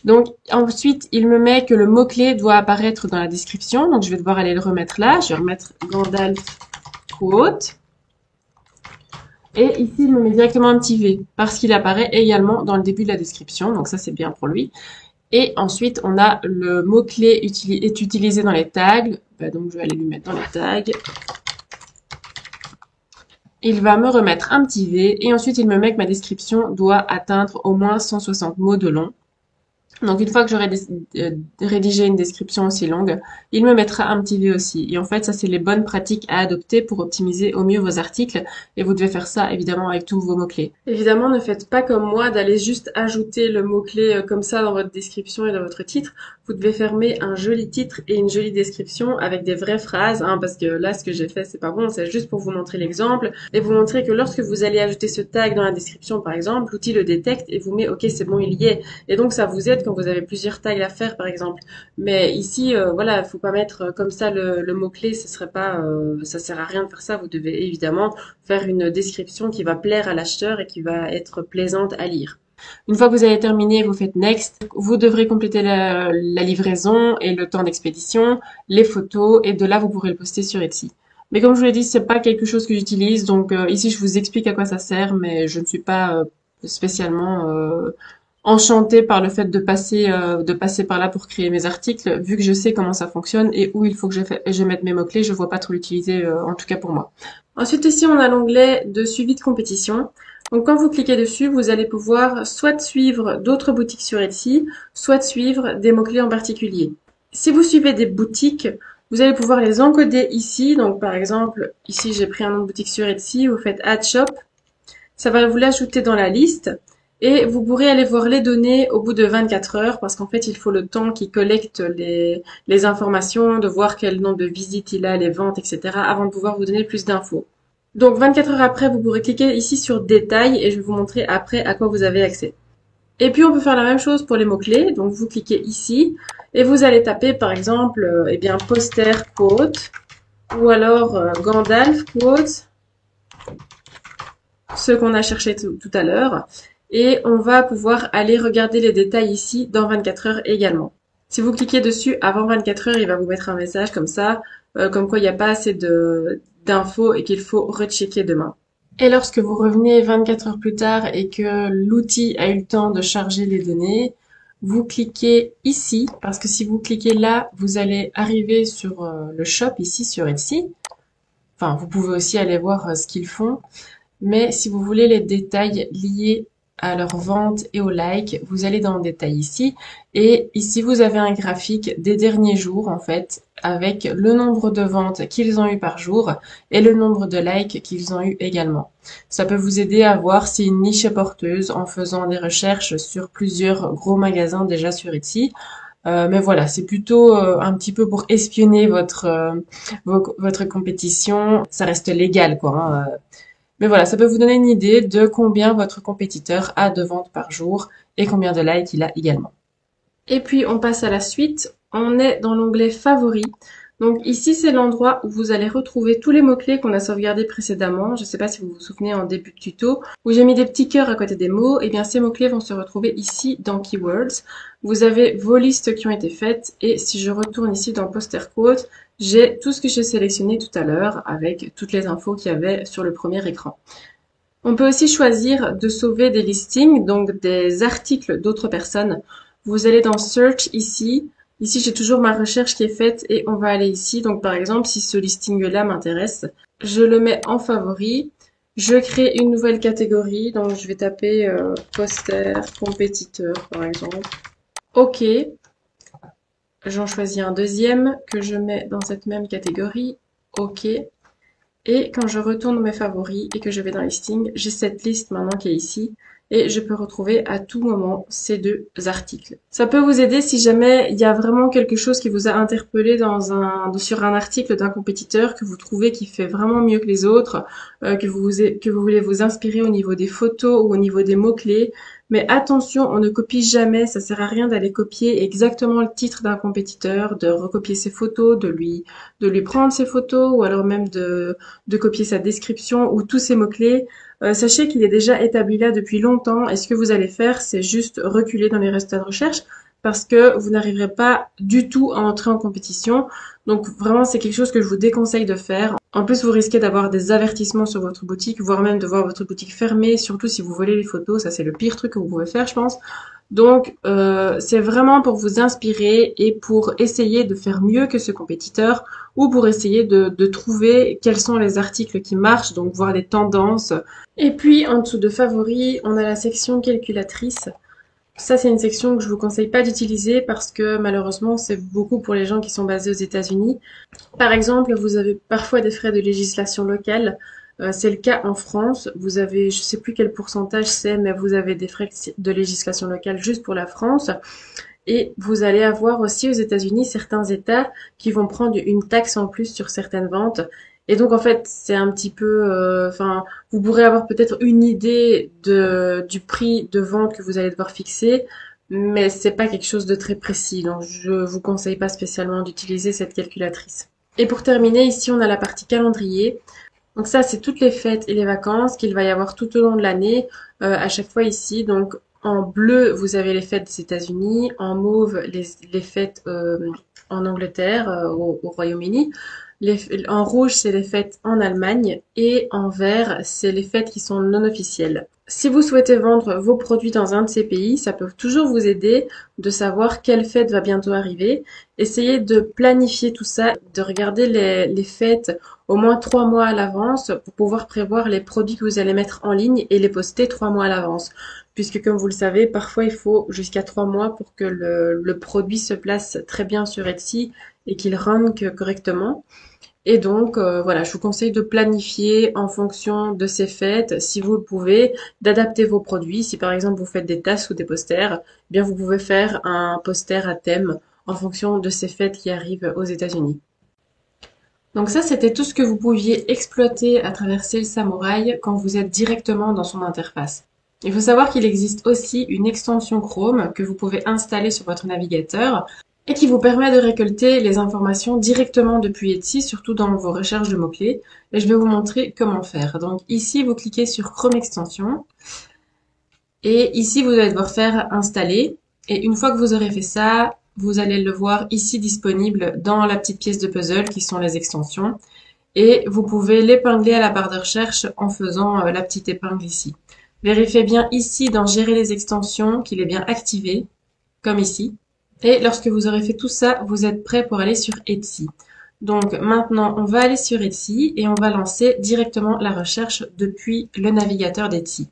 Donc, ensuite, il me met que le mot-clé doit apparaître dans la description. Donc, je vais devoir aller le remettre là. Je vais remettre Gandalf quote. Et ici, il me met directement un petit V parce qu'il apparaît également dans le début de la description. Donc, ça, c'est bien pour lui. Et ensuite, on a le mot-clé est utilisé dans les tags. Donc, je vais aller lui mettre dans les tags. Il va me remettre un petit V et ensuite il me met que ma description doit atteindre au moins 160 mots de long. Donc une fois que j'aurai rédigé une description aussi longue, il me mettra un petit V aussi. Et en fait, ça c'est les bonnes pratiques à adopter pour optimiser au mieux vos articles. Et vous devez faire ça évidemment avec tous vos mots-clés. Évidemment, ne faites pas comme moi d'aller juste ajouter le mot-clé comme ça dans votre description et dans votre titre. Vous devez fermer un joli titre et une jolie description avec des vraies phrases, hein, parce que là, ce que j'ai fait, c'est pas bon, c'est juste pour vous montrer l'exemple et vous montrer que lorsque vous allez ajouter ce tag dans la description, par exemple, l'outil le détecte et vous met OK, c'est bon, il y est. Et donc, ça vous aide quand vous avez plusieurs tags à faire, par exemple. Mais ici, voilà, faut pas mettre comme ça le mot-clé, ce serait pas, ça sert à rien de faire ça. Vous devez évidemment faire une description qui va plaire à l'acheteur et qui va être plaisante à lire. Une fois que vous avez terminé, vous faites Next. Vous devrez compléter la livraison et le temps d'expédition, les photos, et de là, vous pourrez le poster sur Etsy. Mais comme je vous l'ai dit, c'est pas quelque chose que j'utilise, donc ici, je vous explique à quoi ça sert, mais je ne suis pas spécialement enchantée par le fait de passer par là pour créer mes articles, vu que je sais comment ça fonctionne et où il faut que je mette mes mots-clés, je vois pas trop l'utiliser, en tout cas pour moi. Ensuite, ici, on a l'onglet de suivi de compétition. Donc, quand vous cliquez dessus, vous allez pouvoir soit suivre d'autres boutiques sur Etsy, soit suivre des mots-clés en particulier. Si vous suivez des boutiques, vous allez pouvoir les encoder ici. Donc, par exemple, ici, j'ai pris un nom de boutique sur Etsy, vous faites Add Shop. Ça va vous l'ajouter dans la liste. Et vous pourrez aller voir les données au bout de 24 heures parce qu'en fait, il faut le temps qu'il collecte les informations, de voir quel nombre de visites il a, les ventes, etc. avant de pouvoir vous donner plus d'infos. Donc 24 heures après, vous pourrez cliquer ici sur Détails et je vais vous montrer après à quoi vous avez accès. Et puis on peut faire la même chose pour les mots-clés. Donc vous cliquez ici et vous allez taper par exemple poster quote ou alors Gandalf quote, ce qu'on a cherché tout à l'heure. Et on va pouvoir aller regarder les détails ici dans 24 heures également. Si vous cliquez dessus avant 24 heures, il va vous mettre un message comme ça, comme quoi il n'y a pas assez d'infos et qu'il faut rechecker demain. Et lorsque vous revenez 24 heures plus tard et que l'outil a eu le temps de charger les données, vous cliquez ici, parce que si vous cliquez là, vous allez arriver sur le shop ici sur Etsy. Enfin, vous pouvez aussi aller voir ce qu'ils font. Mais si vous voulez les détails liés à leur vente et aux likes, vous allez dans le détail ici. Et ici, vous avez un graphique des derniers jours, en fait, avec le nombre de ventes qu'ils ont eu par jour et le nombre de likes qu'ils ont eu également. Ça peut vous aider à voir si une niche est porteuse en faisant des recherches sur plusieurs gros magasins déjà sur Etsy. Mais voilà, c'est plutôt un petit peu pour espionner votre compétition. Ça reste légal, quoi, hein. Mais voilà, ça peut vous donner une idée de combien votre compétiteur a de ventes par jour et combien de likes il a également. Et puis, on passe à la suite. On est dans l'onglet Favoris. Donc ici, c'est l'endroit où vous allez retrouver tous les mots-clés qu'on a sauvegardés précédemment. Je ne sais pas si vous vous souvenez en début de tuto, où j'ai mis des petits cœurs à côté des mots. Eh bien, ces mots-clés vont se retrouver ici dans Keywords. Vous avez vos listes qui ont été faites. Et si je retourne ici dans Poster Quote, j'ai tout ce que j'ai sélectionné tout à l'heure avec toutes les infos qu'il y avait sur le premier écran. On peut aussi choisir de sauver des listings, donc des articles d'autres personnes. Vous allez dans Search ici. Ici, j'ai toujours ma recherche qui est faite et on va aller ici. Donc, par exemple, si ce listing-là m'intéresse, je le mets en favori. Je crée une nouvelle catégorie. Donc, je vais taper poster compétiteur, par exemple. OK. J'en choisis un deuxième que je mets dans cette même catégorie. OK. Et quand je retourne mes favoris et que je vais dans Listing, j'ai cette liste maintenant qui est ici. Et je peux retrouver à tout moment ces deux articles. Ça peut vous aider si jamais il y a vraiment quelque chose qui vous a interpellé sur un article d'un compétiteur que vous trouvez qui fait vraiment mieux que les autres, que vous voulez vous inspirer au niveau des photos ou au niveau des mots-clés. Mais attention, on ne copie jamais, ça sert à rien d'aller copier exactement le titre d'un compétiteur, de recopier ses photos, de lui prendre ses photos ou alors même de copier sa description ou tous ses mots-clés. Sachez qu'il est déjà établi là depuis longtemps et ce que vous allez faire, c'est juste reculer dans les résultats de recherche parce que vous n'arriverez pas du tout à entrer en compétition. Donc vraiment, c'est quelque chose que je vous déconseille de faire. En plus, vous risquez d'avoir des avertissements sur votre boutique, voire même de voir votre boutique fermée, surtout si vous volez les photos. Ça, c'est le pire truc que vous pouvez faire, je pense. Donc, c'est vraiment pour vous inspirer et pour essayer de faire mieux que ce compétiteur ou pour essayer de trouver quels sont les articles qui marchent, donc voir les tendances. Et puis, en dessous de favoris, on a la section calculatrice. Ça, c'est une section que je vous conseille pas d'utiliser parce que malheureusement, c'est beaucoup pour les gens qui sont basés aux États-Unis. Par exemple, vous avez parfois des frais de législation locale. C'est le cas en France. Vous avez, je sais plus quel pourcentage c'est, mais vous avez des frais de législation locale juste pour la France. Et vous allez avoir aussi aux États-Unis certains États qui vont prendre une taxe en plus sur certaines ventes. Et donc en fait, c'est un petit peu, enfin, vous pourrez avoir peut-être une idée du prix de vente que vous allez devoir fixer, mais c'est pas quelque chose de très précis. Donc je vous conseille pas spécialement d'utiliser cette calculatrice. Et pour terminer, ici on a la partie calendrier. Donc ça, c'est toutes les fêtes et les vacances qu'il va y avoir tout au long de l'année, à chaque fois ici. Donc en bleu, vous avez les fêtes des États-Unis, en mauve, les fêtes en Angleterre, au Royaume-Uni. En rouge, c'est les fêtes en Allemagne et en vert, c'est les fêtes qui sont non officielles. Si vous souhaitez vendre vos produits dans un de ces pays, ça peut toujours vous aider de savoir quelle fête va bientôt arriver. Essayez de planifier tout ça, de regarder les fêtes au moins 3 mois à l'avance pour pouvoir prévoir les produits que vous allez mettre en ligne et les poster 3 mois à l'avance. Puisque comme vous le savez, parfois il faut jusqu'à 3 mois pour que le produit se place très bien sur Etsy et qu'il rank correctement. Et donc, voilà, je vous conseille de planifier en fonction de ces fêtes, si vous le pouvez, d'adapter vos produits. Si par exemple vous faites des tasses ou des posters, eh bien vous pouvez faire un poster à thème en fonction de ces fêtes qui arrivent aux États-Unis. Donc ça, c'était tout ce que vous pouviez exploiter à travers Sales Samurai quand vous êtes directement dans son interface. Il faut savoir qu'il existe aussi une extension Chrome que vous pouvez installer sur votre navigateur et qui vous permet de récolter les informations directement depuis Etsy, surtout dans vos recherches de mots-clés. Et je vais vous montrer comment faire. Donc ici, vous cliquez sur Chrome Extension. Et ici, vous allez devoir faire installer. Et une fois que vous aurez fait ça, vous allez le voir ici disponible dans la petite pièce de puzzle qui sont les extensions. Et vous pouvez l'épingler à la barre de recherche en faisant la petite épingle ici. Vérifiez bien ici dans Gérer les extensions qu'il est bien activé, comme ici. Et lorsque vous aurez fait tout ça, vous êtes prêt pour aller sur Etsy. Donc maintenant, on va aller sur Etsy et on va lancer directement la recherche depuis le navigateur d'Etsy.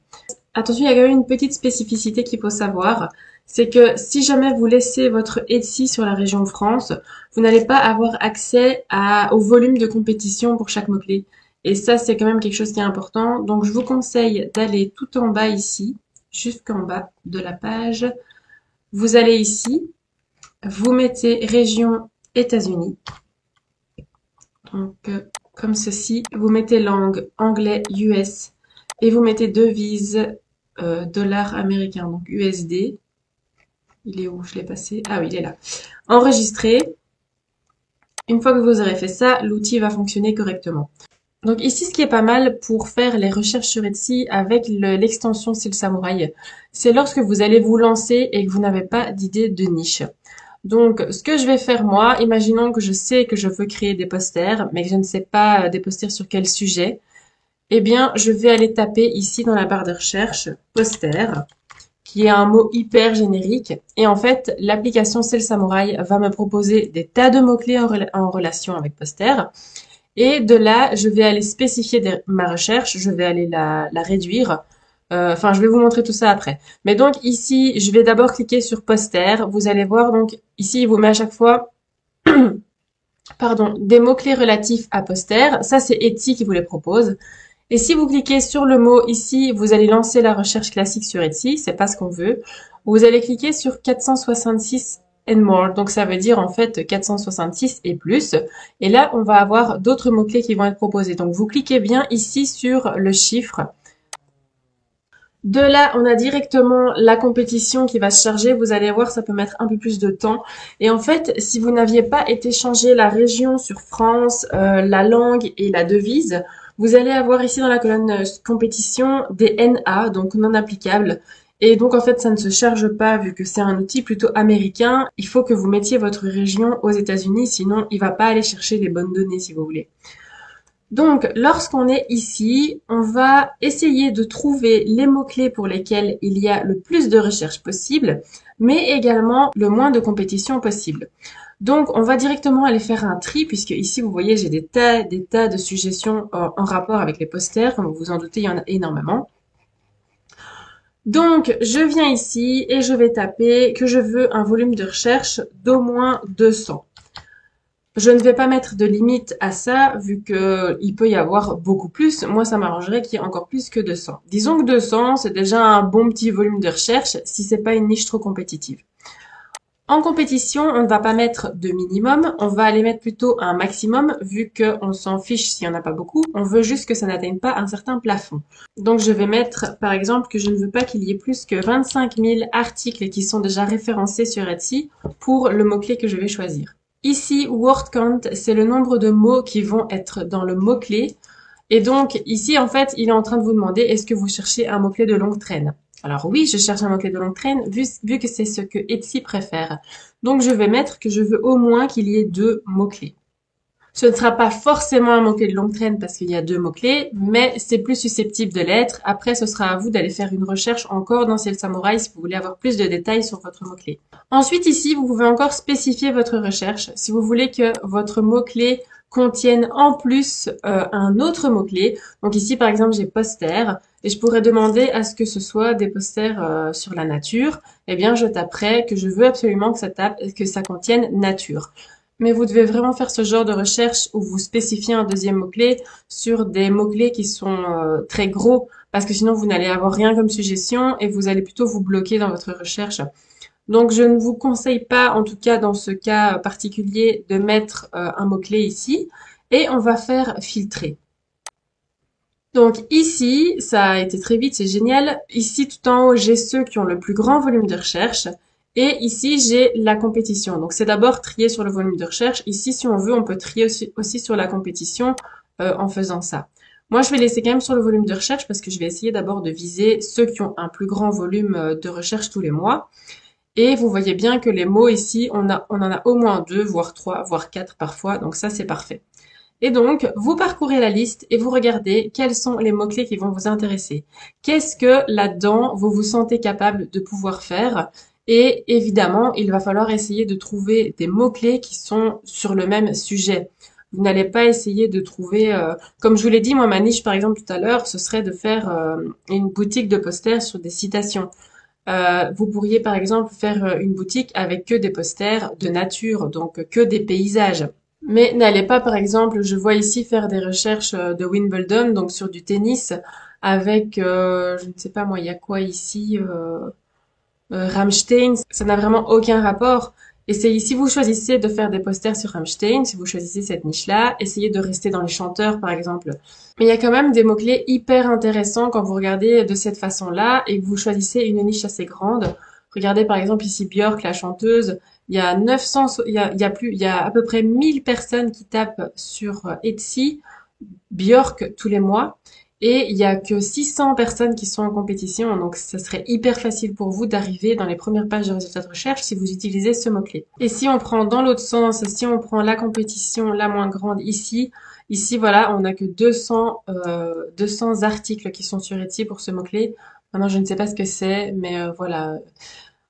Attention, il y a quand même une petite spécificité qu'il faut savoir. C'est que si jamais vous laissez votre Etsy sur la région France, vous n'allez pas avoir accès au volume de compétition pour chaque mot-clé. Et ça, c'est quand même quelque chose qui est important. Donc, je vous conseille d'aller tout en bas ici, jusqu'en bas de la page. Vous allez ici, vous mettez région États-Unis. Donc, comme ceci, vous mettez langue anglais US et vous mettez devise dollar américain, donc USD. Il est où? Je l'ai passé. Ah oui, il est là. Enregistrer. Une fois que vous aurez fait ça, l'outil va fonctionner correctement. Donc ici, ce qui est pas mal pour faire les recherches sur Etsy avec l'extension Sales Samurai, c'est lorsque vous allez vous lancer et que vous n'avez pas d'idée de niche. Donc, ce que je vais faire moi, imaginons que je sais que je veux créer des posters, mais que je ne sais pas des posters sur quel sujet, eh bien, je vais aller taper ici dans la barre de recherche « poster », qui est un mot hyper générique. Et en fait, l'application Sales Samurai va me proposer des tas de mots-clés en relation avec poster. Et de là, je vais aller spécifier ma recherche, je vais aller la réduire. Enfin, je vais vous montrer tout ça après. Mais donc ici, je vais d'abord cliquer sur poster. Vous allez voir, donc ici, il vous met à chaque fois pardon, des mots-clés relatifs à poster. Ça, c'est Etsy qui vous les propose. Et si vous cliquez sur le mot ici, vous allez lancer la recherche classique sur Etsy. C'est pas ce qu'on veut. Vous allez cliquer sur 466 and more. Donc, ça veut dire en fait 466 et plus. Et là, on va avoir d'autres mots-clés qui vont être proposés. Donc, vous cliquez bien ici sur le chiffre. De là, on a directement la compétition qui va se charger. Vous allez voir, ça peut mettre un peu plus de temps. Et en fait, si vous n'aviez pas été changer la région sur France, la langue et la devise, vous allez avoir ici dans la colonne compétition des NA, donc non applicables. Et donc en fait, ça ne se charge pas vu que c'est un outil plutôt américain. Il faut que vous mettiez votre région aux États-Unis, sinon il va pas aller chercher les bonnes données si vous voulez. Donc, lorsqu'on est ici, on va essayer de trouver les mots-clés pour lesquels il y a le plus de recherches possible, mais également le moins de compétition possible. Donc, on va directement aller faire un tri, puisque ici, vous voyez, j'ai des tas de suggestions en rapport avec les posters. Comme vous vous en doutez, il y en a énormément. Donc, je viens ici et je vais taper que je veux un volume de recherche d'au moins 200. Je ne vais pas mettre de limite à ça, vu que il peut y avoir beaucoup plus. Moi, ça m'arrangerait qu'il y ait encore plus que 200. Disons que 200, c'est déjà un bon petit volume de recherche, si c'est pas une niche trop compétitive. En compétition, on ne va pas mettre de minimum, on va aller mettre plutôt un maximum, vu qu'on s'en fiche s'il n'y en a pas beaucoup. On veut juste que ça n'atteigne pas un certain plafond. Donc, je vais mettre, par exemple, que je ne veux pas qu'il y ait plus que 25 000 articles qui sont déjà référencés sur Etsy pour le mot-clé que je vais choisir. Ici, word count, c'est le nombre de mots qui vont être dans le mot-clé. Et donc, ici, en fait, il est en train de vous demander, est-ce que vous cherchez un mot-clé de longue traîne? Alors oui, je cherche un mot-clé de longue traîne, vu que c'est ce que Etsy préfère. Donc, je vais mettre que je veux au moins qu'il y ait 2 mots-clés. Ce ne sera pas forcément un mot-clé de longue traîne parce qu'il y a 2 mots-clés, mais c'est plus susceptible de l'être. Après, ce sera à vous d'aller faire une recherche encore dans Ciel Samouraï si vous voulez avoir plus de détails sur votre mot-clé. Ensuite, ici, vous pouvez encore spécifier votre recherche. Si vous voulez que votre mot-clé contienne en plus un autre mot-clé. Donc ici, par exemple, j'ai poster et je pourrais demander à ce que ce soit des posters sur la nature. Eh bien, je taperai que je veux absolument que ça contienne nature. Mais vous devez vraiment faire ce genre de recherche où vous spécifiez un deuxième mot-clé sur des mots-clés qui sont très gros, parce que sinon vous n'allez avoir rien comme suggestion et vous allez plutôt vous bloquer dans votre recherche. Donc je ne vous conseille pas, en tout cas dans ce cas particulier, de mettre un mot-clé ici. Et on va faire filtrer. Donc ici, ça a été très vite, c'est génial. Ici tout en haut, j'ai ceux qui ont le plus grand volume de recherche. Et ici, j'ai la compétition. Donc, c'est d'abord trier sur le volume de recherche. Ici, si on veut, on peut trier aussi sur la compétition en faisant ça. Moi, je vais laisser quand même sur le volume de recherche parce que je vais essayer d'abord de viser ceux qui ont un plus grand volume de recherche tous les mois. Et vous voyez bien que les mots ici, on en a au moins 2, voire 3, voire 4 parfois. Donc ça, c'est parfait. Et donc, vous parcourez la liste et vous regardez quels sont les mots-clés qui vont vous intéresser. Qu'est-ce que là-dedans, vous vous sentez capable de pouvoir faire? Et évidemment, il va falloir essayer de trouver des mots-clés qui sont sur le même sujet. Vous n'allez pas essayer de trouver, comme je vous l'ai dit, moi, ma niche, par exemple, tout à l'heure, ce serait de faire une boutique de posters sur des citations. Vous pourriez, par exemple, faire une boutique avec que des posters de nature, donc que des paysages. Mais n'allez pas, par exemple, je vois ici faire des recherches de Wimbledon, donc sur du tennis, avec, je ne sais pas moi, il y a quoi ici Rammstein, ça n'a vraiment aucun rapport. Essayez, si vous choisissez de faire des posters sur Rammstein, si vous choisissez cette niche-là, essayez de rester dans les chanteurs, par exemple. Mais il y a quand même des mots-clés hyper intéressants quand vous regardez de cette façon-là et que vous choisissez une niche assez grande. Regardez, par exemple, ici Björk, la chanteuse. Il y a 900, il y a à peu près 1000 personnes qui tapent sur Etsy Björk tous les mois. Et il y a que 600 personnes qui sont en compétition, donc ça serait hyper facile pour vous d'arriver dans les premières pages de résultats de recherche si vous utilisez ce mot-clé. Et si on prend dans l'autre sens, si on prend la compétition la moins grande ici voilà, on n'a que 200 articles qui sont sur Etsy pour ce mot-clé. Maintenant, je ne sais pas ce que c'est, mais voilà.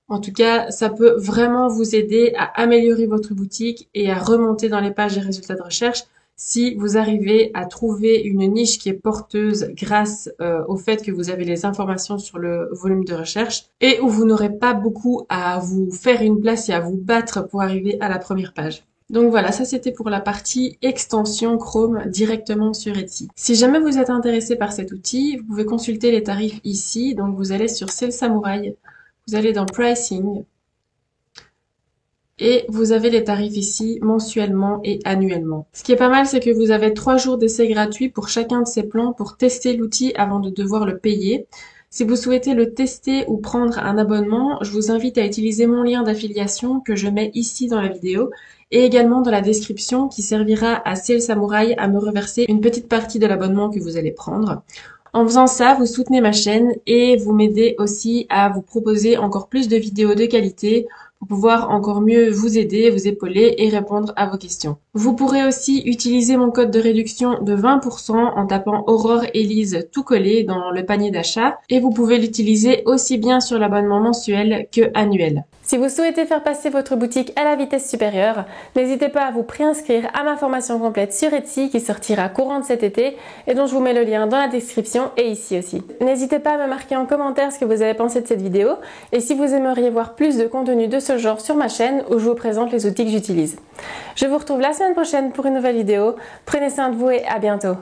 En tout cas, ça peut vraiment vous aider à améliorer votre boutique et à remonter dans les pages des résultats de recherche si vous arrivez à trouver une niche qui est porteuse grâce au fait que vous avez les informations sur le volume de recherche et où vous n'aurez pas beaucoup à vous faire une place et à vous battre pour arriver à la première page. Donc voilà, ça c'était pour la partie extension Chrome directement sur Etsy. Si jamais vous êtes intéressé par cet outil, vous pouvez consulter les tarifs ici. Donc vous allez sur Ciel Samouraï, vous allez dans Pricing, et vous avez les tarifs ici mensuellement et annuellement. Ce qui est pas mal, c'est que vous avez 3 jours d'essai gratuit pour chacun de ces plans pour tester l'outil avant de devoir le payer. Si vous souhaitez le tester ou prendre un abonnement, je vous invite à utiliser mon lien d'affiliation que je mets ici dans la vidéo et également dans la description qui servira à Ciel Samouraï à me reverser une petite partie de l'abonnement que vous allez prendre. En faisant ça, vous soutenez ma chaîne et vous m'aidez aussi à vous proposer encore plus de vidéos de qualité pour pouvoir encore mieux vous aider, vous épauler et répondre à vos questions. Vous pourrez aussi utiliser mon code de réduction de 20% en tapant Aurore Élise tout collé dans le panier d'achat et vous pouvez l'utiliser aussi bien sur l'abonnement mensuel que annuel.
Si vous souhaitez faire passer votre boutique à la vitesse supérieure, n'hésitez pas à vous préinscrire à ma formation complète sur Etsy qui sortira courant de cet été et dont je vous mets le lien dans la description et ici aussi. N'hésitez pas à me marquer en commentaire ce que vous avez pensé de cette vidéo et si vous aimeriez voir plus de contenu de ce genre sur ma chaîne où je vous présente les outils que j'utilise. Je vous retrouve la semaine prochaine pour une nouvelle vidéo. Prenez soin de vous et à bientôt.